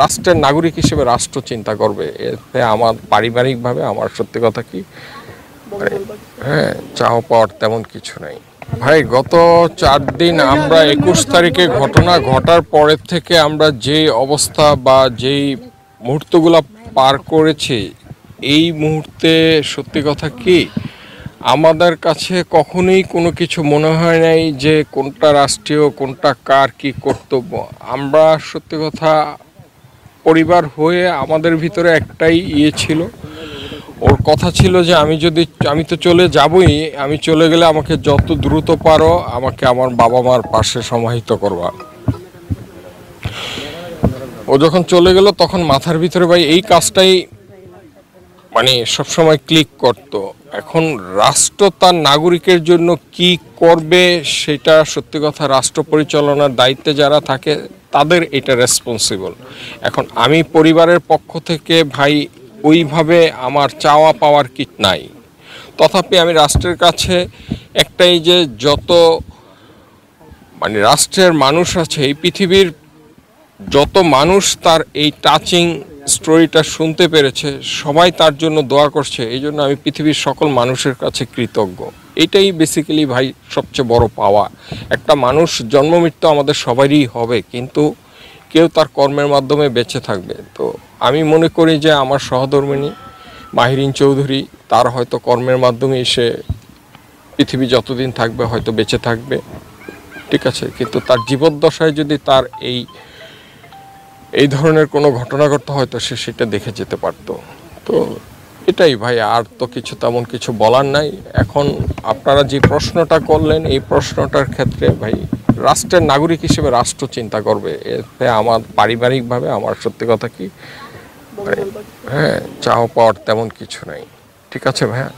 রাষ্ট্রের নাগরিক হিসেবে রাষ্ট্র চিন্তা করবে, এতে আমার পারিবারিকভাবে আমার সত্যি কথা কি হ্যাঁ চাওয়া পাওয়ার তেমন কিছু নাই ভাই। গত 4 দিন আমরা 21 তারিখে ঘটনা ঘটার পরের থেকে আমরা যে অবস্থা বা যেই মুহূর্তগুলো পার করেছি, এই মুহূর্তে সত্যি কথা কি আমাদের কাছে কখনোই কোনো কিছু মনে হয় নাই যে কোনটা রাষ্ট্রীয় কোনটা কার কি কর্তব্য। আমরা সত্যি কথা পরিবার হয়ে আমাদের ভিতরে একটাই ছিল, ওর কথা ছিল যে আমি তো চলে যাবই, আমি চলে গেলে আমাকে যত দ্রুত পারো আমাকে আমার বাবা মার পাশে সমাহিত করবা। ও যখন চলে গেল তখন মাথার ভিতরে ভাই এই কাজটাই মানে সবসময় ক্লিক করত। এখন রাষ্ট্র তার নাগরিকের জন্য কি করবে সেটা সত্যি কথা রাষ্ট্র পরিচালনার দায়িত্বে যারা থাকে তাদের এটা রেসপন্সিবল। এখন আমি পরিবারের পক্ষ থেকে ভাই ওইভাবে আমার চাওয়া পাওয়ার কি নাই, তথাপি আমি রাষ্ট্রের কাছে একটাই যে যত মানে রাষ্ট্রের মানুষ আছে এই পৃথিবীর যত মানুষ তার এই টাচিং স্টোরিটা শুনতে পেরেছে সবাই তার জন্য দোয়া করছে, এই জন্য আমি পৃথিবীর সকল মানুষের কাছে কৃতজ্ঞ। এটাই বেসিক্যালি ভাই সবচেয়ে বড় পাওয়া। একটা মানুষ জন্ম মৃত্যু আমাদের সবারই হবে, কিন্তু কেউ তার কর্মের মাধ্যমে বেঁচে থাকবে। তো আমি মনে করি যে আমার সহধর্মিণী মাহিরিন চৌধুরী তার হয়তো কর্মের মাধ্যমে সে পৃথিবী যতদিন থাকবে হয়তো বেঁচে থাকবে, ঠিক আছে, কিন্তু তার জীবদ্দশায় যদি তার এই ধরনের কোনো ঘটনা ঘটতে হয়তো সে সেটা দেখে যেতে পারতো। তো এটাই ভাই, আর তো কিছু তেমন কিছু বলার নাই। এখন আপনারা যে প্রশ্নটা করলেন এই প্রশ্নটার ক্ষেত্রে ভাই রাষ্ট্রের নাগরিক হিসেবে রাষ্ট্র চিন্তা করবে, এতে আমার পারিবারিকভাবে আমার সত্যি কথা কি হ্যাঁ চাওয়া পাওয়ার তেমন কিছু নাই। ঠিক আছে ভাইয়া।